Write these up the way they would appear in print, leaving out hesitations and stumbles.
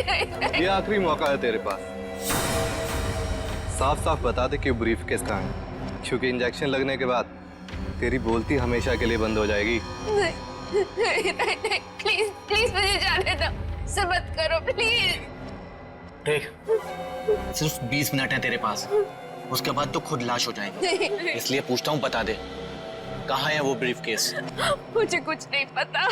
ये आखिरी मौका है तेरे पास। साफ साफ बता दे कि ब्रीफ केस कहाँ है, क्योंकि इंजेक्शन लगने के बाद तेरी बोलती हमेशा के लिए बंद हो जाएगी। नहीं, प्लीज प्लीज मुझे जाने दो, ऐसा मत करो प्लीज। देख, सिर्फ 20 मिनट है तेरे पास, उसके बाद तो खुद लाश हो जाएगी। इसलिए पूछता हूँ, बता दे कहाँ है वो ब्रीफ केस? मुझे कुछ नहीं पता।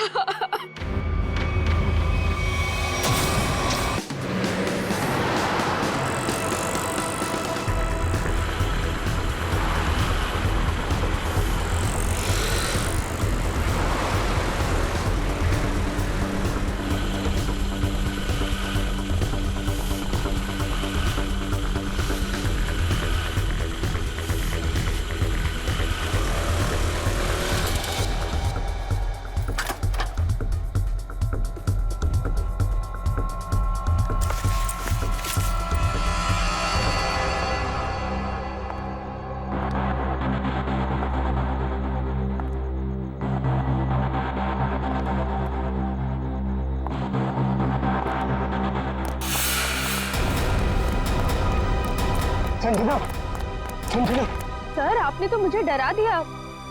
संजना, संजना। सर आपने तो मुझे डरा दिया।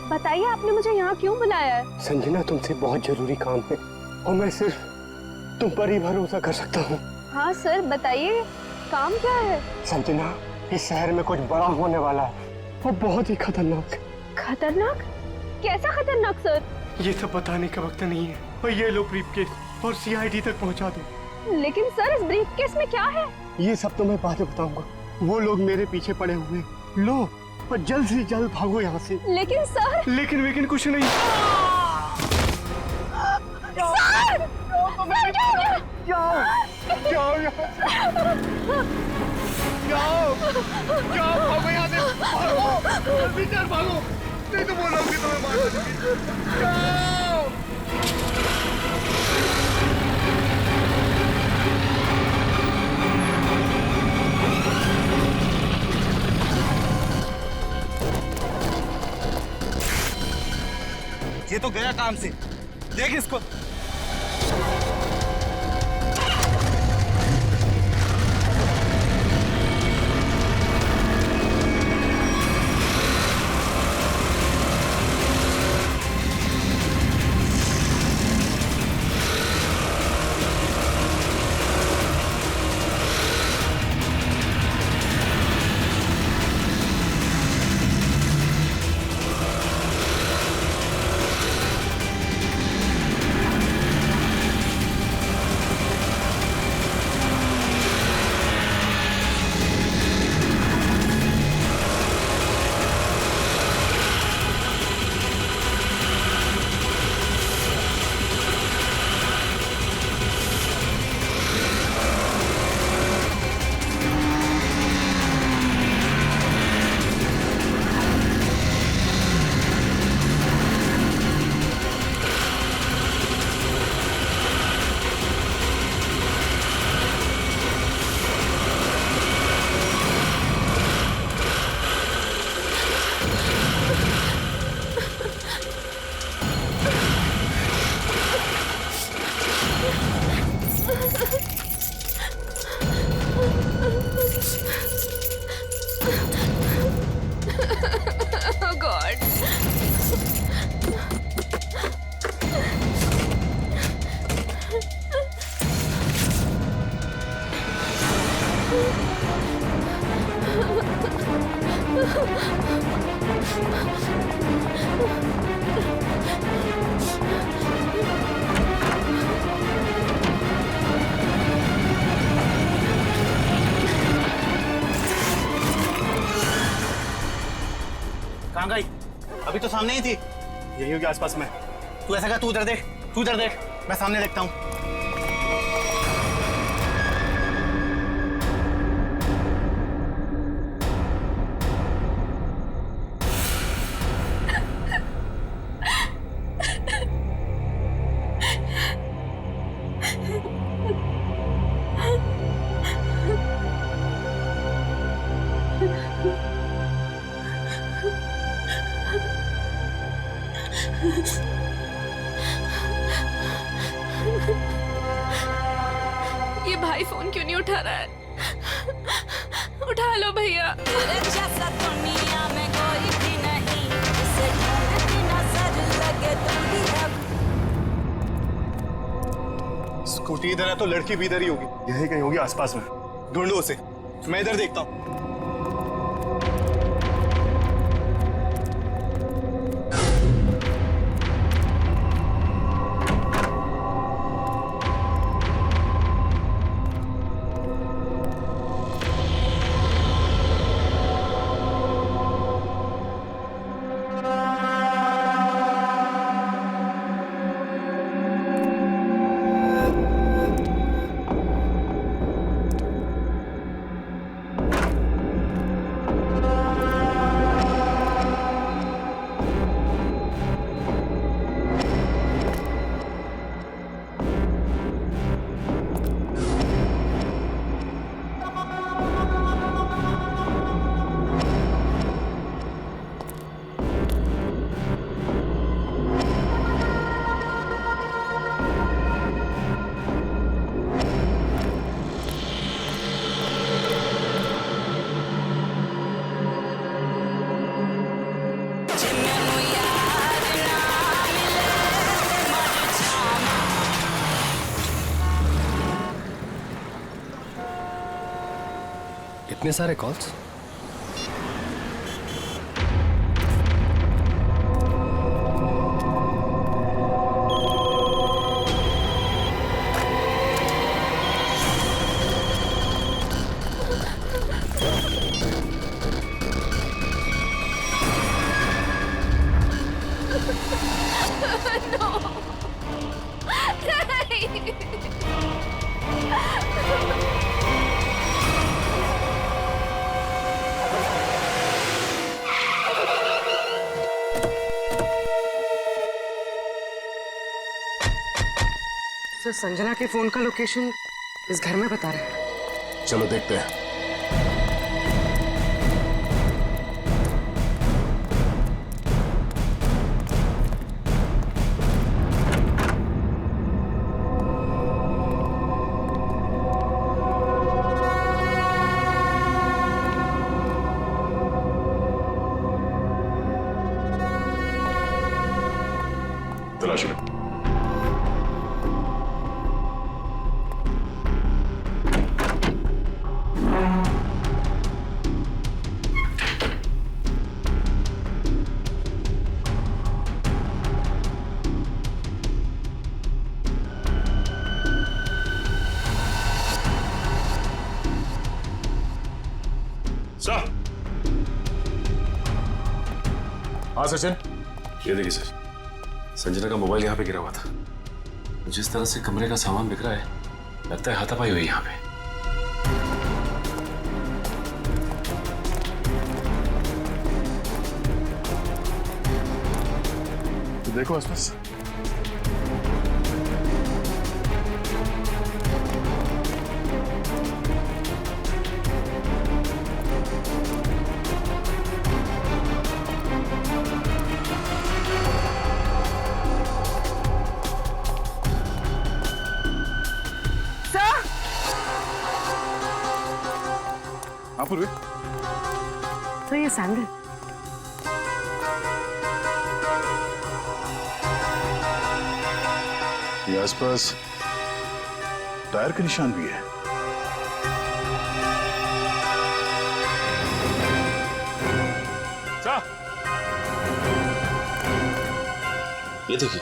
बताइए आपने मुझे यहाँ क्यों बुलाया है? संजना, तुमसे बहुत जरूरी काम है और मैं सिर्फ तुम पर ही भरोसा कर सकता हूँ। हाँ सर बताइए, काम क्या है? संजना, इस शहर में कुछ बड़ा होने वाला है, वो बहुत ही खतरनाक। खतरनाक? कैसा खतरनाक सर? ये सब बताने का वक्त नहीं है, और ये लो ब्रीफकेस और सीआईडी तक पहुँचा दो। लेकिन सर इस ब्रीफकेस में क्या है? ये सब तो मैं बाद में बताऊंगा। वो लोग मेरे पीछे पड़े हुए, लो और जल्द से जल्द भागो यहाँ से। लेकिन सर। लेकिन कुछ नहीं। सर! जाओ, जाओ यहाँ से। जाओ, जाओ, भागो यहाँ से, भागो, जल्दी चल भागो, नहीं तो वो लोग भी तुम्हें मार देंगे। जाओ। ये तो गया काम से, देख इसको। Oh God. कहाँ गई? अभी तो सामने ही थी। यही होगी आसपास में। तू ऐसा कर, तू उधर देख, तू उधर देख, मैं सामने देखता हूँ। ये भाई फोन क्यों नहीं उठा रहा है? उठा लो भैया। जैसा दुनिया में कोई भी नहीं, जिसे ढूंढती नजर लगे तुम ही अब। स्कूटी इधर है तो लड़की भी इधर ही होगी, यही कहीं होगी आसपास में। ढूंढो उसे, मैं इधर देखता हूँ। इतने सारे कॉल्स? सर, संजना के फोन का लोकेशन इस घर में बता रहे हैं। चलो देखते हैं। तलाश लो। हाँ सचिन, ये देखिए सर, संजना का मोबाइल यहाँ पे गिरा हुआ था। जिस तरह से कमरे का सामान बिक रहा है, लगता है हाथापाई हुई यहाँ पे। तो देखो आसपास। हाँ पूर्वी, सर ये सैंडल। ये आसपास टायर के निशान भी है। ये देखिए,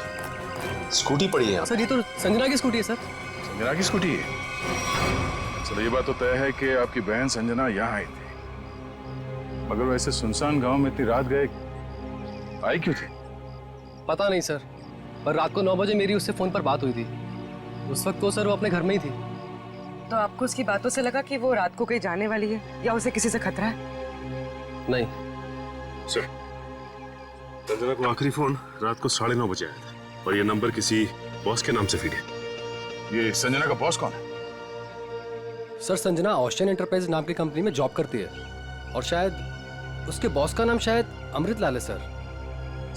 स्कूटी पड़ी है यहाँ। सर ये तो संजना की स्कूटी है सर। संजना की स्कूटी है? चलो ये बात तो तय है कि आपकी बहन संजना यहाँ आई थी, मगर वैसे सुनसान गांव में इतनी रात गए आई क्यों थी? पता नहीं सर, पर रात को 9 बजे मेरी उससे फोन पर बात हुई थी। उस वक्त तो सर वो अपने घर में ही थी। तो आपको उसकी बातों से लगा कि वो रात को कहीं जाने वाली है या उसे किसी से खतरा है? नहीं सर, संजना को आखिरी फोन रात को 9:30 बजे आया था और ये नंबर किसी बॉस के नाम से फीड है। ये संजना का बॉस कौन है? सर, संजना ऑस्टिन एंटरप्राइज नाम की कंपनी में जॉब करती है और शायद उसके बॉस का नाम शायद अमृत लाल है सर।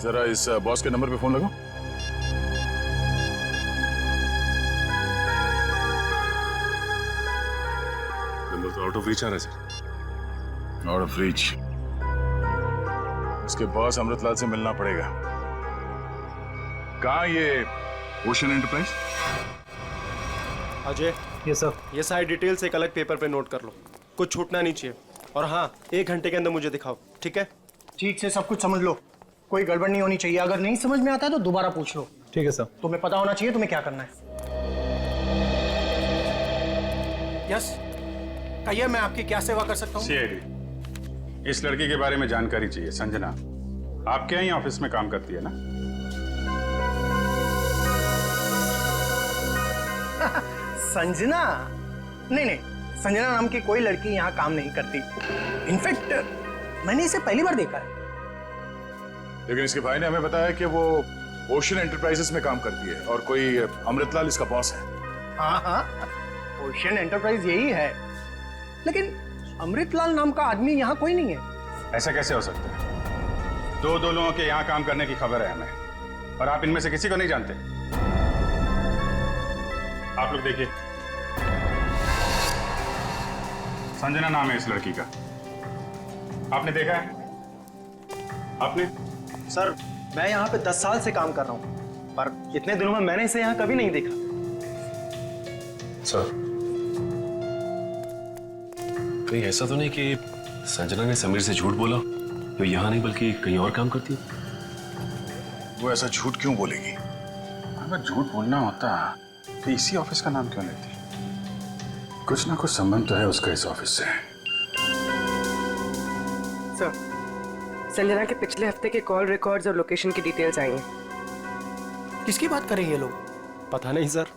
जरा इस बॉस के नंबर पे फोन लगाओ। तो आउट ऑफ रीच आ रहा है सर। Out of reach. उसके बॉस अमृतलाल से मिलना पड़ेगा। कहाँ ये ओशन एंटरप्राइज? अजय, ये सर, ये सारी डिटेल्स एक अलग पेपर पे नोट कर लो, कुछ छूटना नहीं चाहिए। और हाँ, 1 घंटे के अंदर मुझे दिखाओ, ठीक है? ठीक से सब कुछ समझ लो, कोई गड़बड़ नहीं होनी चाहिए। अगर नहीं समझ में आता है तो दोबारा पूछ लो। ठीक है सर। तुम्हें पता होना चाहिए तुम्हें क्या करना है। यस, कहिए मैं आपकी क्या सेवा कर सकता हूँ? सीआईडी, इस लड़की के बारे में जानकारी चाहिए। संजना आपके यहाँ ऑफिस में काम करती है ना? संजना? नहीं, संजना नाम की कोई लड़की यहाँ काम नहीं करती। इनफैक्ट मैंने इसे पहली बार देखा है। लेकिन इसके भाई ने हमें बताया कि वो ओशन एंटरप्राइजेस में काम करती है और कोई अमृतलाल इसका बॉस है। हाँ, ओशन एंटरप्राइज यही है, लेकिन अमृतलाल नाम का आदमी यहाँ कोई नहीं है। ऐसा कैसे हो सकता है? दो लोगों के यहाँ काम करने की खबर है हमें, और आप इनमें से किसी को नहीं जानते। आप लोग देखिए, संजना नाम है इस लड़की का। आपने देखा है? आपने? सर, मैं यहाँ पे 10 साल से काम कर रहा हूँ, पर इतने दिनों में मैंने इसे यहाँ कभी नहीं देखा। सर, कहीं ऐसा तो नहीं कि संजना ने समीर से झूठ बोला, तो यहाँ नहीं बल्कि कहीं और काम करती है? वो ऐसा झूठ क्यों बोलेगी? अगर झूठ बोलना होता तो इसी ऑफिस का नाम क्यों लेती? कुछ ना कुछ संबंध तो है उसका इस ऑफिस से। सर, संजना के पिछले हफ्ते के कॉल रिकॉर्ड्स और लोकेशन की डिटेल्स आई हैं। किसकी बात कर रहे हैं ये लोग? पता नहीं सर।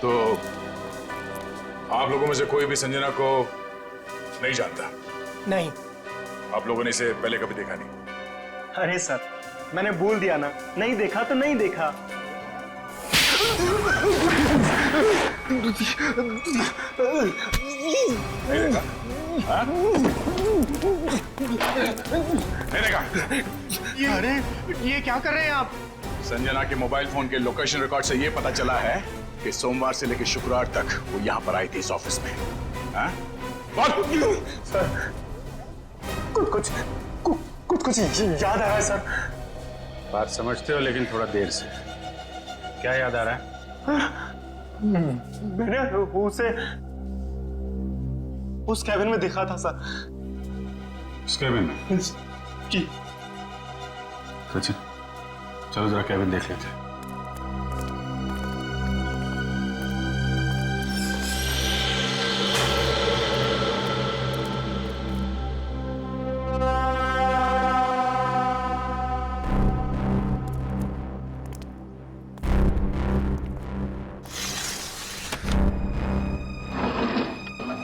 तो आप लोगों में से कोई भी संजना को नहीं जानता? नहीं। आप लोगों ने इसे पहले कभी देखा नहीं? अरे सर, मैंने बोल दिया ना, नहीं देखा तो नहीं देखा। नहीं देखा? हाँ? नहीं देखा? अरे ये क्या कर रहे हैं आप? संजना के मोबाइल फोन के लोकेशन रिकॉर्ड से ये पता चला है कि सोमवार से लेकर शुक्रवार तक वो यहाँ पर आई थी इस ऑफिस में। हाँ? सर, कुछ याद आ रहा है सर। बात समझते हो, लेकिन थोड़ा देर से। क्या याद आ रहा है? मैंने उसे उस कैबिन में देखा था सर। उस कैबिन में? जी। सचिन, चलो जरा कैबिन देख लेते हैं।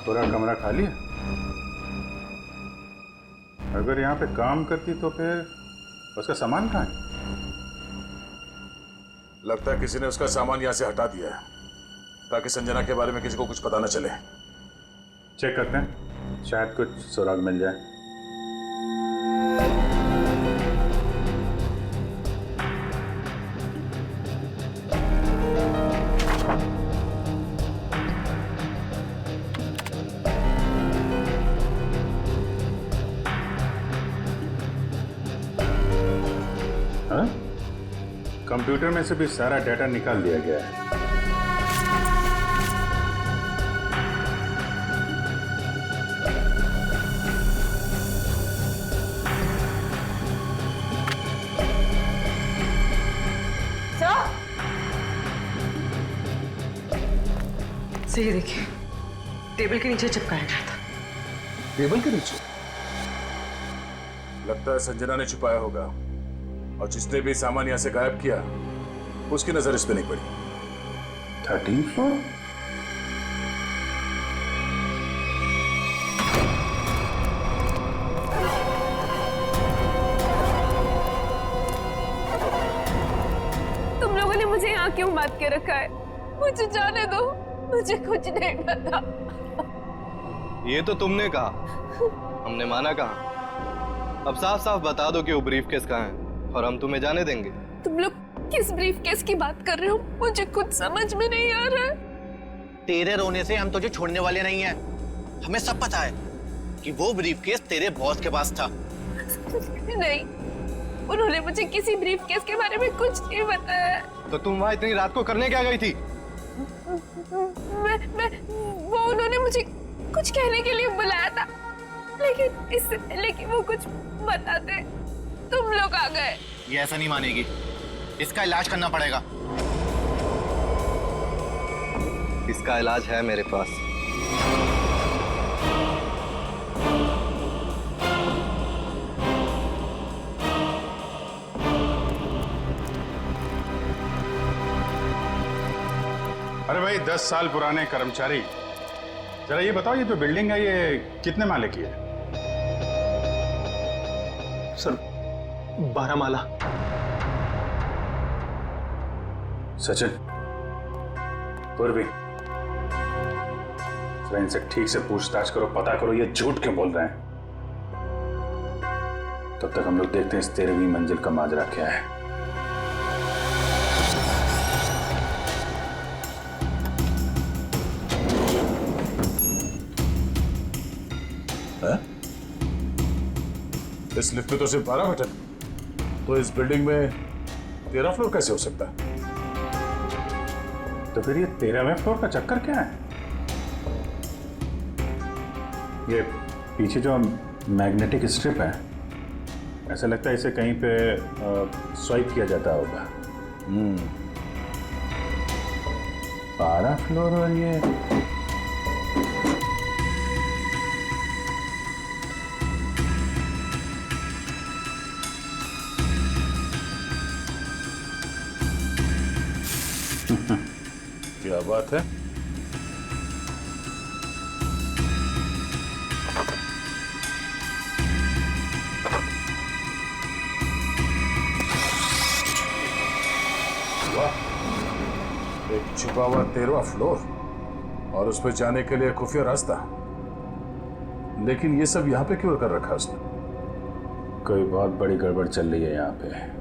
पूरा कमरा खाली है? अगर यहाँ पे काम करती तो फिर उसका सामान कहाँ है? लगता है किसी ने उसका सामान यहाँ से हटा दिया है ताकि संजना के बारे में किसी को कुछ पता न चले। चेक करते हैं, शायद कुछ सुराग मिल जाए। कंप्यूटर में से भी सारा डाटा निकाल दिया गया है। सही देखिए, टेबल के नीचे चिपकाया गया था। टेबल के नीचे? लगता है संजना ने छुपाया होगा, और जिसने भी सामान यहां से गायब किया उसकी नजर इस पे नहीं पड़ी। 13th floor? तुम लोगों ने मुझे यहाँ क्यों बात के रखा है? मुझे जाने दो, मुझे कुछ नहीं पता। ये तो तुमने कहा, हमने माना कहा। अब साफ साफ बता दो कि वो ब्रीफकेस कहाँ है और हम तुम्हें जाने देंगे। तुम लोग किस ब्रीफ केस की बात कर रहे हो? मुझे कुछ समझ में नहीं आ रहा है। तेरे रोने से हम तुझे छोड़ने वाले नहीं हैं। हमें सब पता है कि वो ब्रीफकेस तेरे बॉस के पास था। नहीं, उन्होंने मुझे किसी ब्रीफ केस के बारे में कुछ नहीं बताया। तो तुम वहां इतनी रात को करने क्या गई थी? वो उन्होंने मुझे कुछ कहने के लिए बुलाया था, लेकिन इससे पहले कि वो कुछ बताते तुम लोग आ गए। ये ऐसा नहीं मानेगी, इसका इलाज करना पड़ेगा। इसका इलाज है मेरे पास। अरे भाई 10 साल पुराने कर्मचारी, जरा ये बताओ, ये जो बिल्डिंग है ये कितने माले की है? सर 12 माला। सचिन, पूर्वी, जरा इनसे ठीक से पूछताछ करो, पता करो ये झूठ क्यों बोल रहे हैं। तब तक हम लोग देखते हैं इस 13वीं मंजिल का माजरा क्या है। इस लिफ्ट में तो सिर्फ 12 बटन, तो इस बिल्डिंग में 13 फ्लोर कैसे हो सकता है? तो फिर ये 13वें फ्लोर का चक्कर क्या है? ये पीछे जो मैग्नेटिक स्ट्रिप है, ऐसा लगता है इसे कहीं पे स्वाइप किया जाता होगा। 12 फ्लोर और ये क्या बात है? वाह, एक छुपा हुआ 13वां फ्लोर और उस पर जाने के लिए खुफिया रास्ता। लेकिन ये सब यहाँ पे क्यों कर रखा उसने? कोई बहुत बड़ी गड़बड़ चल रही है यहाँ पे।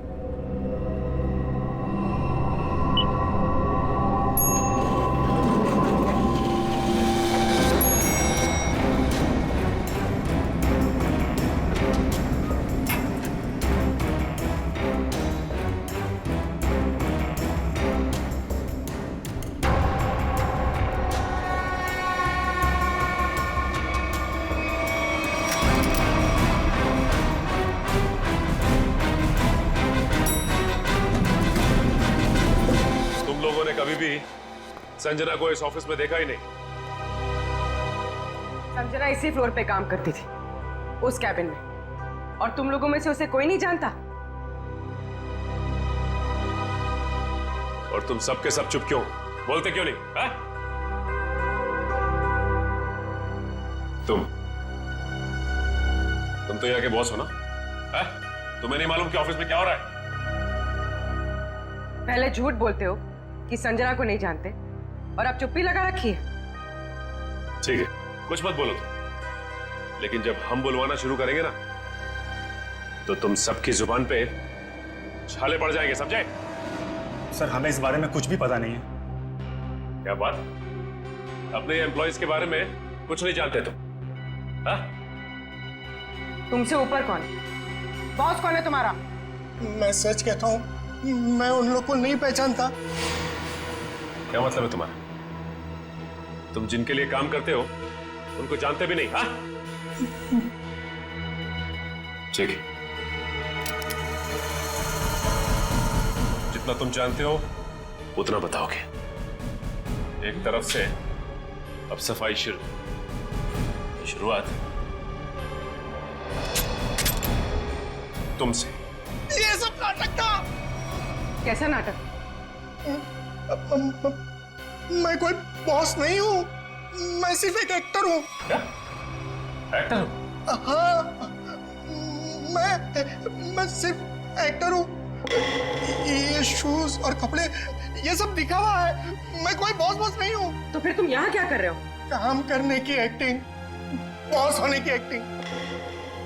कभी भी संजना को इस ऑफिस में देखा ही नहीं। संजना इसी फ्लोर पे काम करती थी, उस कैबिन में, और तुम लोगों में से उसे कोई नहीं जानता। और तुम सब के सब चुप क्यों? बोलते क्यों नहीं? हा? तुम तो यहाँ के बॉस हो ना? हा? तुम्हें नहीं मालूम कि ऑफिस में क्या हो रहा है? पहले झूठ बोलते हो कि संजना को नहीं जानते, और अब चुप्पी लगा रखी है। ठीक है, कुछ मत बोलो तुम, लेकिन जब हम बुलवाना शुरू करेंगे ना, तो तुम सबकी जुबान पे छाले पड़ जाएंगे, समझे? सर हमें इस बारे में कुछ भी पता नहीं है। क्या बात? अपने एम्प्लॉइज के बारे में कुछ नहीं जानते तुम? हाँ? तुमसे ऊपर कौन? बॉस कौन है तुम्हारा? मैं सच कहता हूँ, मैं उन लोग को नहीं पहचानता। क्या मतलब है तुम्हारा? तुम जिनके लिए काम करते हो उनको जानते भी नहीं? हाँ? ठीक है, जितना तुम जानते हो उतना बताओगे। एक तरफ से अब सफाई शुरुआत तुमसे। ये सब नाटक था। कैसा नाटक? मैं कोई बॉस नहीं हूँ, मैं सिर्फ एक एक्टर हूँ। क्या? एक्टर हो? हाँ, मैं सिर्फ एक्टर हूँ। ये शूज और कपड़े ये सब दिखा हुआ है, मैं कोई बॉस नहीं हूँ। तो फिर तुम यहाँ क्या कर रहे हो? काम करने की एक्टिंग, बॉस होने की एक्टिंग।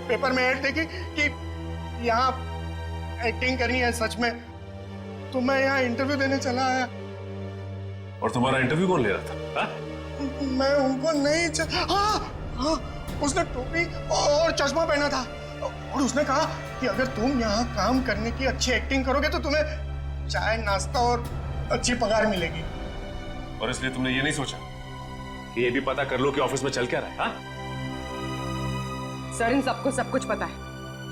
पेपर में ऐड देखी कि यहाँ एक्टिंग करनी है, सच में तो मैं यहाँ इंटरव्यू देने चला आया। और तुम्हारा इंटरव्यू कौन ले रहा था? हा? मैं उनको नहीं हाँ, उसने टोपी और चश्मा पहना था और उसने कहा कि अगर तुम यहाँ काम करने की अच्छी एक्टिंग करोगे तो तुम्हें चाय नाश्ता और अच्छी पगार मिलेगी। और इसलिए तुमने ये नहीं सोचा कि ये भी पता कर लो कि ऑफिस में चल क्या रहा है? हा? सर इन सबको सब कुछ पता है,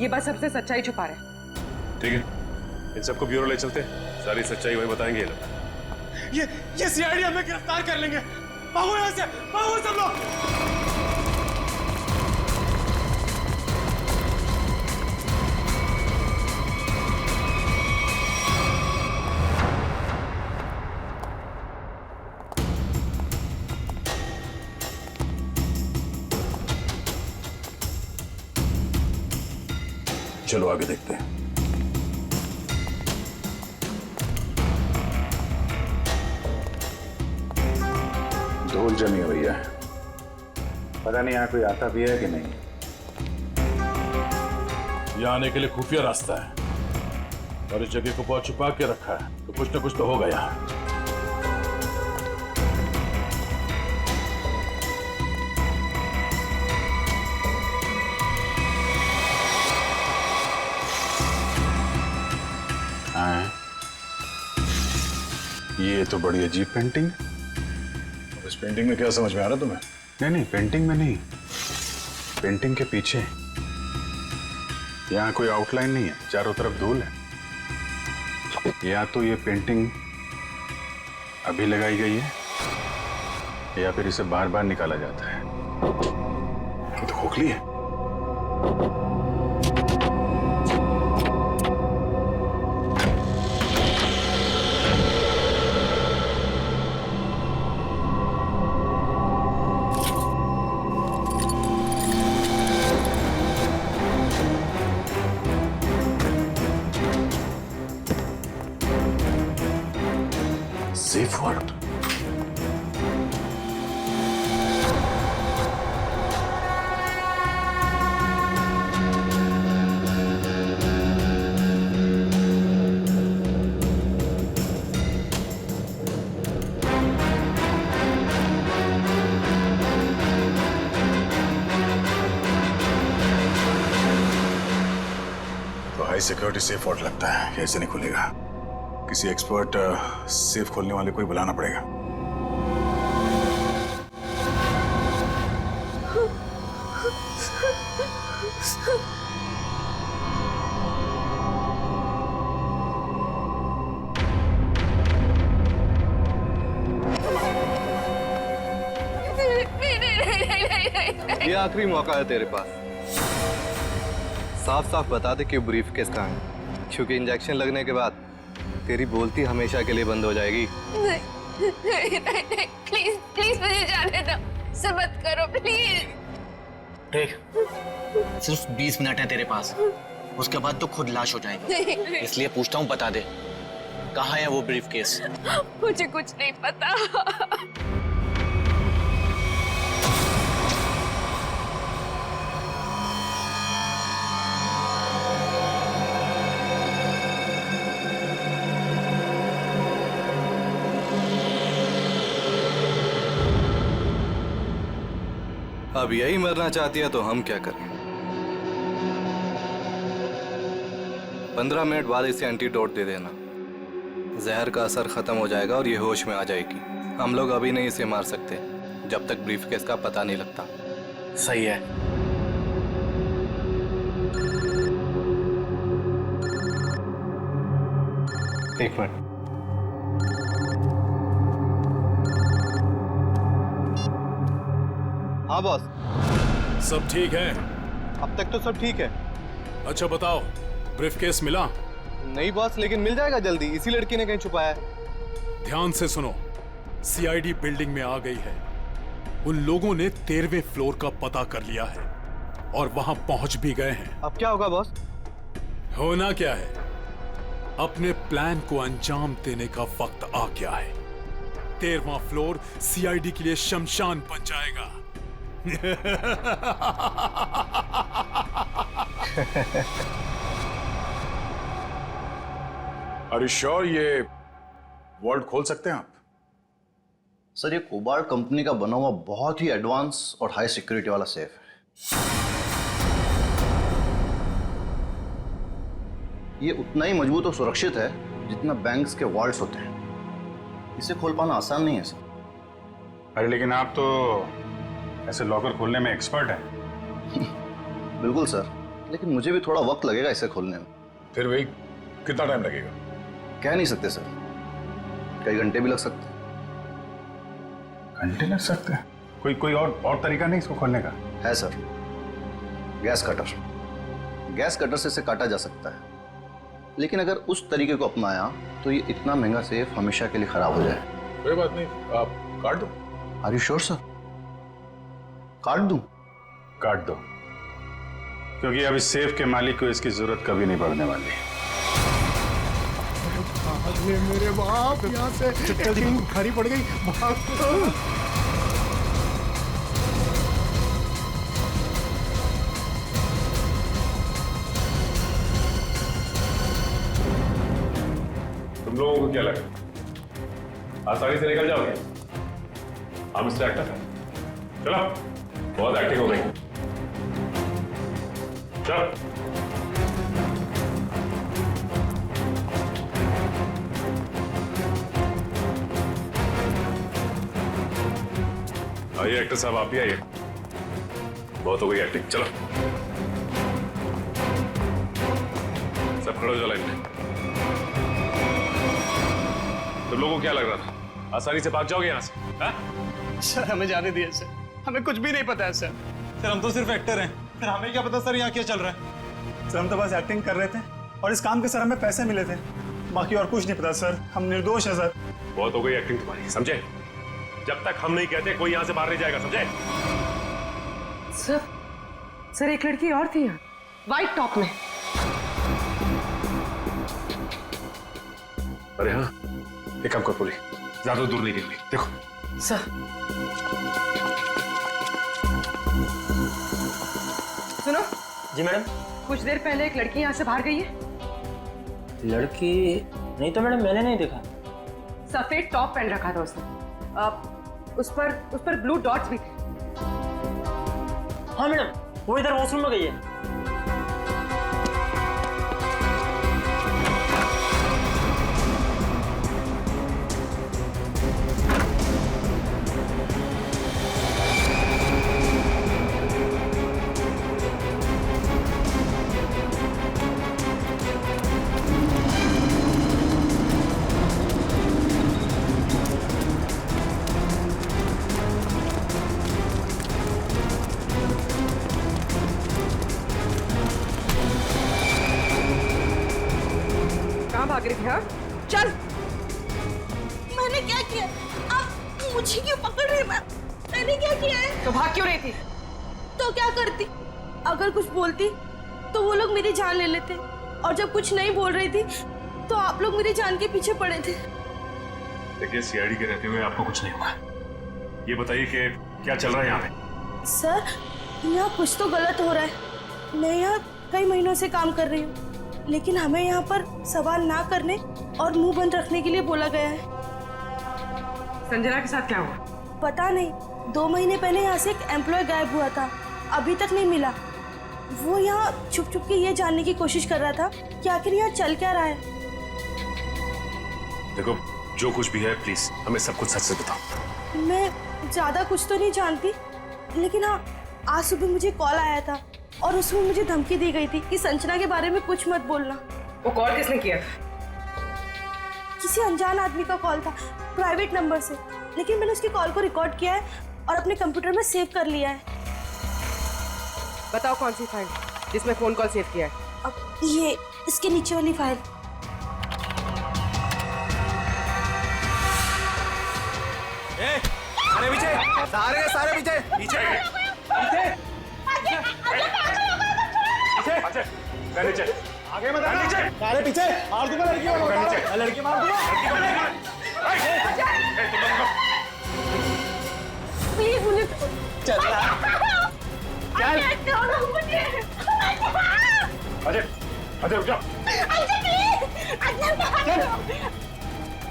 ये बस सबसे सच्चाई छुपा रहे हैं। ठीक है, इन सबको ब्यूरो ले चलते हैं, सारी सच्चाई वही बताएंगे ये लोग। ये सीआईडी हमें गिरफ्तार कर लेंगे। भागो यहाँ से, भागो सब लोग। चलो आगे देखते हैं। धूल जमी हुई है, पता नहीं यहाँ कोई आता भी है कि नहीं। यहाँ आने के लिए खुफिया रास्ता है और इस जगह को बहुत छुपा के रखा है, तो कुछ ना कुछ तो होगा यहाँ। ये तो बड़ी अजीब पेंटिंग है। इस पेंटिंग में क्या समझ में आ रहा तुम्हें? नहीं, पेंटिंग में नहीं, पेंटिंग के पीछे। यहाँ कोई आउटलाइन नहीं है, चारों तरफ धूल है। या तो ये पेंटिंग अभी लगाई गई है या फिर इसे बार बार निकाला जाता है। ये तो खोखली है। Safe word. तो हाई सिक्योरिटी सेफ वर्ड लगता है, कैसे नहीं खुलेगा? किसी एक्सपर्ट सेफ खोलने वाले को ही बुलाना पड़ेगा। ये आखिरी मौका है तेरे पास, साफ साफ बता दे कि ब्रीफ केस कहाँ है, क्योंकि इंजेक्शन लगने के बाद तेरी बोलती हमेशा के लिए बंद हो जाएगी। नहीं, प्लीज प्लीज मुझे जाने दो, ऐसा मत करो प्लीज। देख, सिर्फ 20 मिनट है तेरे पास, उसके बाद तो खुद लाश हो जाएगी। इसलिए पूछता हूँ, बता दे कहाँ है वो ब्रीफ केस? मुझे कुछ नहीं पता। अब यही मरना चाहती है तो हम क्या करें? 15 मिनट बाद इसे एंटीडोट दे देना, जहर का असर खत्म हो जाएगा और ये होश में आ जाएगी। हम लोग अभी नहीं इसे मार सकते जब तक ब्रीफकेस का पता नहीं लगता। सही है। एक मिनट। हाँ बॉस, सब ठीक है? अब तक तो सब ठीक है। अच्छा बताओ, ब्रीफकेस मिला? नहीं बॉस, लेकिन मिल जाएगा जल्दी, इसी लड़की ने कहीं छुपाया है। ध्यान से सुनो, सीआईडी बिल्डिंग में आ गई है। उन लोगों ने 13वें फ्लोर का पता कर लिया है और वहां पहुंच भी गए हैं। अब क्या होगा बॉस? होना क्या है, अपने प्लान को अंजाम देने का वक्त आ गया है। 13वां फ्लोर सीआईडी के लिए शमशान बन जाएगा। आर यू श्योर ये वॉल्ट खोल सकते हैं आप? सर ये कोबाल्ट कंपनी का बना हुआ बहुत ही एडवांस और हाई सिक्योरिटी वाला सेफ है। ये उतना ही मजबूत और सुरक्षित है जितना बैंक्स के वॉल्ट्स होते हैं। इसे खोल पाना आसान नहीं है सर। अरे लेकिन आप तो ऐसे लॉकर खोलने में एक्सपर्ट हैं। बिल्कुल सर, लेकिन मुझे भी थोड़ा वक्त लगेगा इसे खोलने में। फिर वही कितना टाइम लगेगा? कह नहीं सकते सर, कई घंटे भी लग सकते हैं। घंटे लग सकते हैं? कोई और तरीका नहीं इसको खोलने का? है sir, gas cutter. Gas cutter से इसे काटा जा सकता है, लेकिन अगर उस तरीके को अपनाया तो ये इतना महंगा सेफ हमेशा के लिए खराब हो जाए। कोई बात नहीं, आप काट दो। Are you sure sir? काट दूं? काट दो, क्योंकि अब इस सेफ के मालिक को इसकी जरूरत कभी नहीं पड़ने वाली। अरे मेरे बाप, यहाँ से एक्टिंग भारी पड़ गई। भाग। तुम लोगों को क्या लगा आसानी से निकल जाओगे? हम मिस्टर एक्टर, चलो बहुत एक्टिंग हो गई, चलो। आइए एक्टर साहब, आप भी आइए, बहुत हो गई एक्टिंग, चलो सब खड़े हो जाओ लाइन में। तुम लोगों को क्या लग रहा था आसानी से भाग जाओगे यहाँ से? हा? सर हमें जाने दिए सर, हमें कुछ भी नहीं पता है सर। सर हम तो सिर्फ एक्टर हैं, फिर हमें क्या पता सर यहाँ क्या चल रहा है? सर हम तो बस एक्टिंग कर रहे थे और इस काम के सर हमें पैसे मिले थे, बाकी और कुछ नहीं पता सर। हम निर्दोष है सर। बहुत हो गई एक्टिंग तुम्हारी, समझे? जब तक हम नहीं कहते कोई यहाँ से बाहर नहीं जाएगा, समझे? सर एक लड़की और थी यहाँ, व्हाइट टॉप में। अरे हाँ, एक काम कर पूरी, ज्यादा दूर नहीं निकली, देखो। सर सुनो। जी मैडम। कुछ देर पहले एक लड़की यहाँ से बाहर गई है। लड़की नहीं तो मैडम, मैंने नहीं देखा। सफेद टॉप पहन रखा था उसने, उस पर ब्लू डॉट्स भी थे। हाँ मैडम, वो इधर वॉशरूम में गई है। भाग रही थी? हाँ चल। मैंने क्या किया? आप मुझे क्यों पकड़ रहे हैं? मैंने क्या किया है? तो भाग क्यों रही थी? तो क्या करती? अगर कुछ बोलती तो वो लोग मेरी जान ले लेते, और जब कुछ नहीं बोल रही थी तो आप लोग मेरी जान के पीछे पड़े थे। देखिए सीआईडी के रहते हुए आपको कुछ नहीं होगा। ये बताइए कि क्या चल रहा है यहाँ पे? सर यहाँ कुछ तो गलत हो रहा है। मैं यहाँ कई महीनों से काम कर रही हूँ, लेकिन हमें यहाँ पर सवाल ना करने और मुंह बंद रखने के लिए बोला गया है। संजना के साथ क्या हुआ? पता नहीं, 2 महीने पहले यहाँ से एक एम्प्लॉय गायब हुआ था, अभी तक नहीं मिला। वो यहाँ छुप छुप के ये जानने की कोशिश कर रहा था कि आखिर यहाँ चल क्या रहा है। देखो जो कुछ भी है प्लीज हमें सब कुछ सच से बताओ। मैं ज्यादा कुछ तो नहीं जानती, लेकिन हाँ आज सुबह मुझे कॉल आया था और उसमें मुझे धमकी दी गई थी कि संजना के बारे में कुछ मत बोलना। वो कॉल किसने किया था? किसी अनजान आदमी का कॉल था, प्राइवेट नंबर से, लेकिन मैंने उसकी कॉल को रिकॉर्ड किया है और अपने कंप्यूटर में सेव कर लिया है। बताओ कौन सी फाइल जिसमें फोन कॉल सेव किया है? अब ये इसके नीचे वाली फाइल। अरे पीछे, सारे पीछे पीछे नीचे आगे मत आना। अरे पीछे मार दूंगा लड़की को, लड़की मार दूंगा। प्लीज मुझे चल अजय अजय रुक जाओ। अजय प्लीज, अजय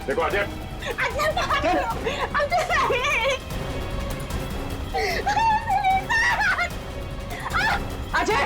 देखो अजय, अजय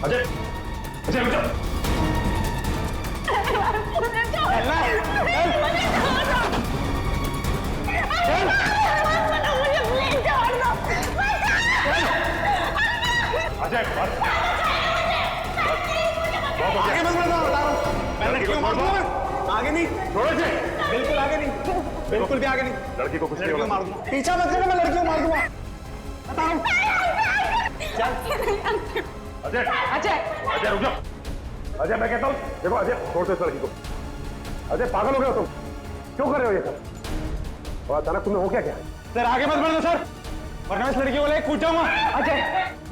अजय, अजय रुक जाओ। अजय बस, आगे मत बढ़ना, बता रहा हूँ। मैं लड़की को मार दूंगा। आगे नहीं, छोड़ो इसे। बिल्कुल आगे नहीं, बिल्कुल भी आगे नहीं। लड़की को कुछ नहीं लड़की को होगा। मार दूंगा। पीछा मत करना, मैं लड़की को मार दूंगा। बता रहा हूँ। अजय, अजय अजय रुक जाओ। अजय मैं कहता हूँ, देखो अजय छोड़ दो इस लड़की को। अजय पागल हो गए हो तुम? क्यों कर रहे हो ये सब? और अचानक तुम्हें हो क्या है? सर आगे मत बढ़ना सर, वरना इस लड़की को लेकर कूद जाऊंगा। अजय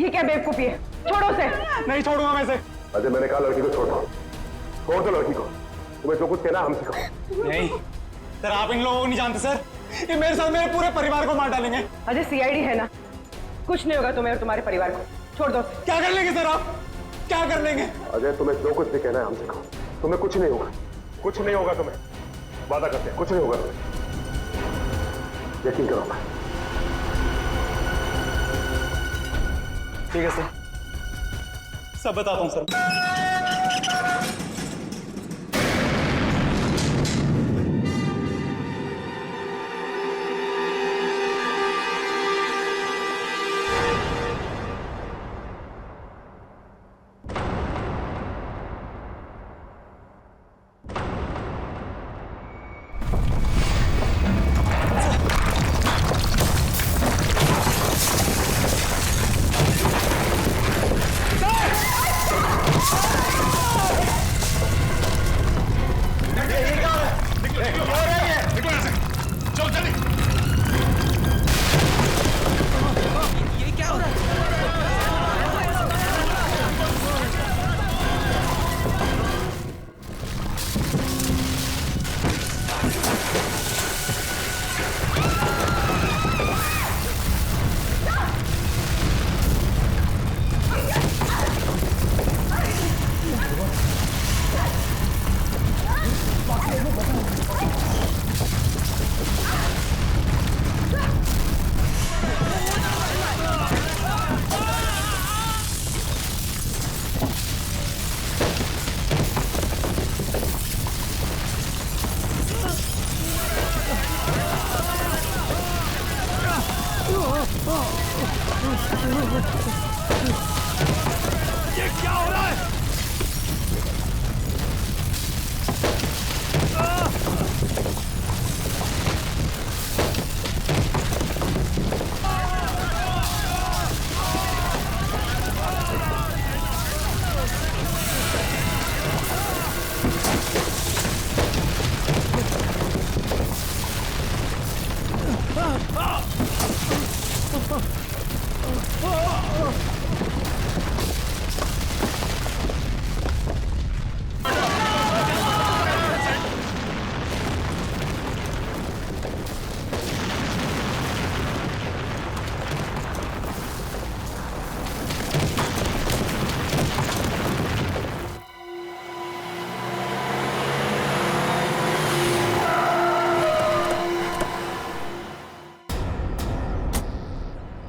ये क्या बेवकूफी है, छोड़ो उसे। नहीं छोड़ूंगा मैं इसे। अजय मैंने कहा लड़की को छोड़ दो। छोड़ दो लड़की को। तुम्हें जो कुछ कहना हमसे कहो। नहीं सर, आप इन लोगों को नहीं जानते सर, ये मेरे साथ मेरे पूरे परिवार को मार डालेंगे। अजय सीआईडी है ना, कुछ नहीं होगा तुम्हें और तुम्हारे परिवार को, छोड़ दो। क्या कर लेंगे सर आप, क्या कर लेंगे? अजय तुम्हें जो कुछ भी कहना है हमसे कहो। तुम्हें कुछ नहीं होगा, कुछ नहीं होगा तुम्हें। वादा करते हैं कुछ नहीं होगा तुम्हें। यकीन करो। ठीक है सर, सब बताता हूँ सर। ये क्या हो रहा है?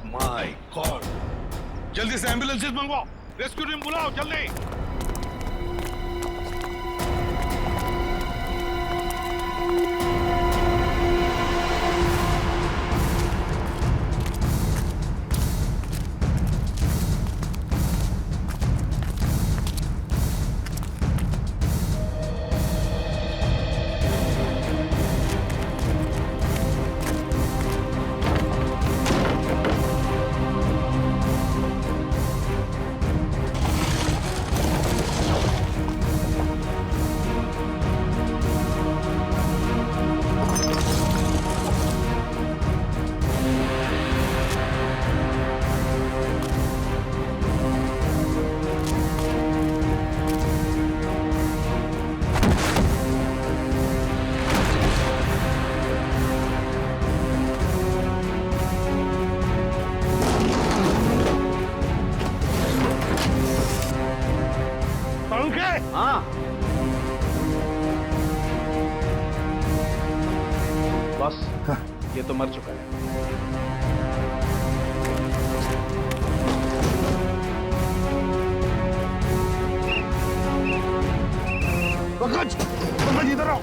माय गॉड, जल्दी से एम्बुलेंसेस मंगवाओ, रेस्क्यू टीम बुलाओ जल्दी। ये तो मर चुका है। पंकज इधर आओ।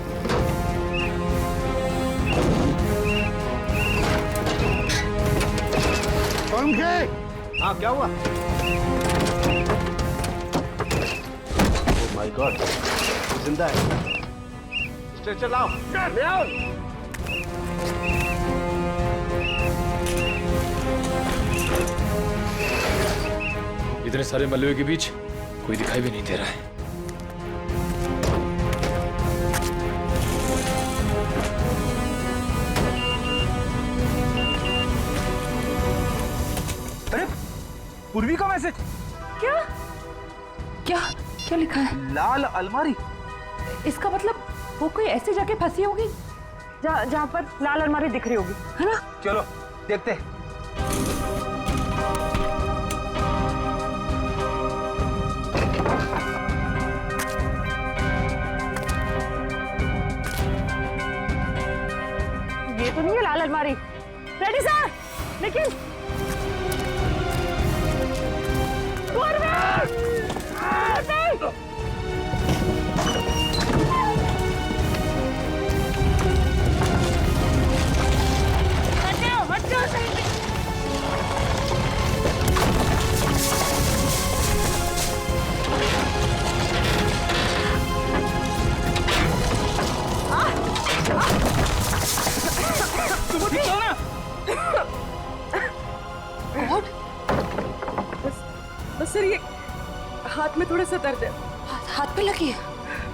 पंकज, हाँ क्या हुआ? ओह माय गॉड, जिंदा है। स्ट्रेचर लाओ, ले आओ। इतने सारे मलबे के बीच कोई दिखाई भी नहीं दे रहा है। अरे पूर्वी का मैसेज। क्या क्या क्या लिखा है? लाल अलमारी। इसका मतलब वो कोई ऐसी जगह फंसी होगी जहाँ पर लाल अलमारी दिख रही होगी, है ना? चलो देखते हैं। ये तो नहीं है लाल अलमारी। रेडी सर, लेकिन बस सर, ये हाथ में थोड़ा सा दर्द है। हाथ पे लगी है?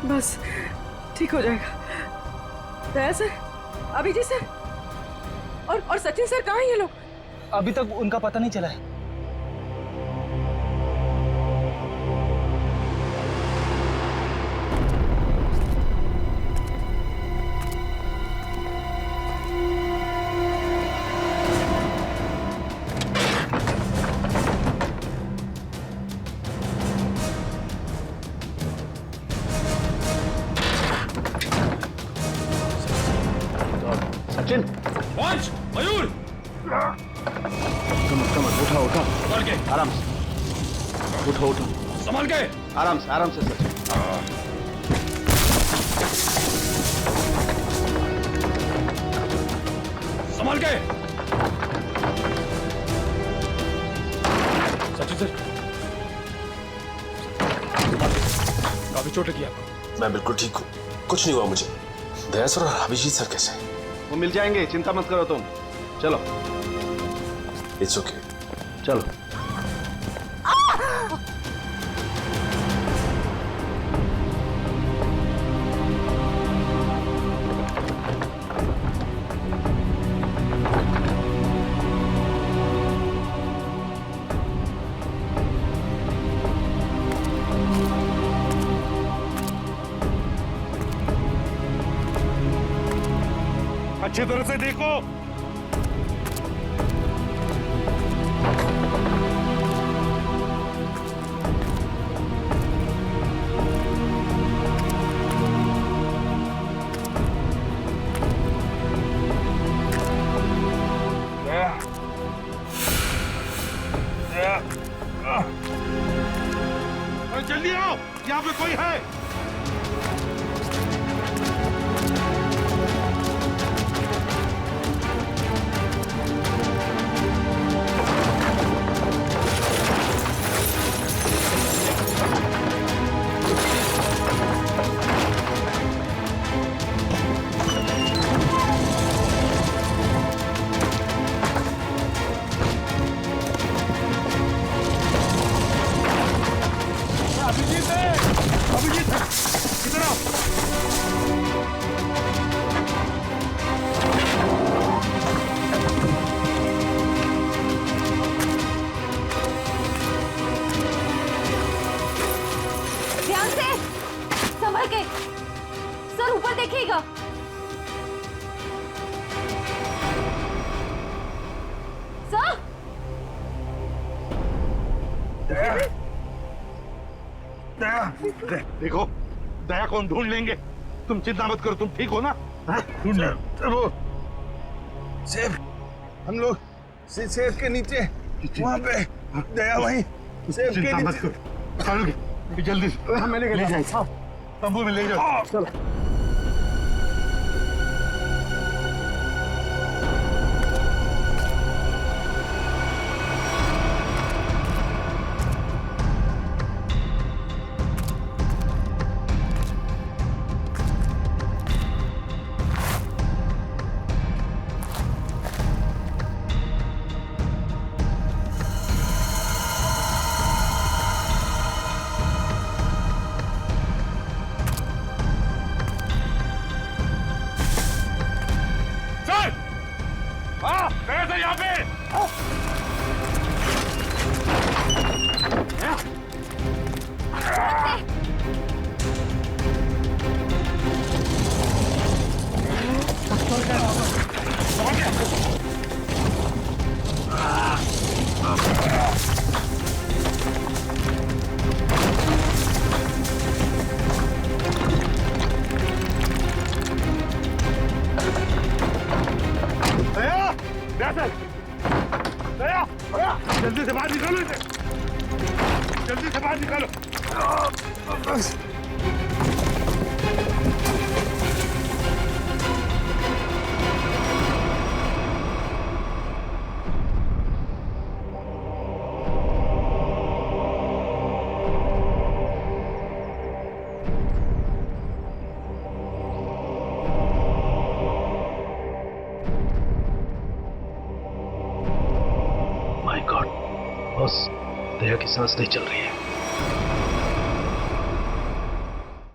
बस ठीक हो जाएगा। दया सर, अभिजीत सर और सचिन सर कहाँ हैं ये लोग? अभी तक उनका पता नहीं चला है। सचिन, पंच, मयूर, कम उठा उठा, संभाल के, आराम से उठो उठो, संभाल के, आराम से सचिन। संभाल के। सचिन सर, काफी चोट लगी आपको। मैं बिल्कुल ठीक हूँ, कुछ नहीं हुआ मुझे। दया सर और अभिजीत सर कैसे हैं? वो मिल जाएंगे, चिंता मत करो तुम। चलो। It's okay. चलो। अच्छी तरह से देखो। जल्दी आओ, यहाँ पे कोई है। अभिजीत इधर आओ। ध्यान से, संभल के। सर ऊपर देखिएगा। सर देखो, दया को हम ढूंढ लेंगे, तुम चिंता मत करो। तुम ठीक हो ना? ढूंढ सेब, हम लोग सेब के नीचे वहाँ पे दया भाई सेब के नीचे। चलो जल्दी मैं ले जाए तंबू में ले जाओ। चलो यहाँ पे जल्दी से बाहर निकालो इसे, जल्दी से बाहर निकालो। माय गॉड बॉस, दया की सांस नहीं चल रही है।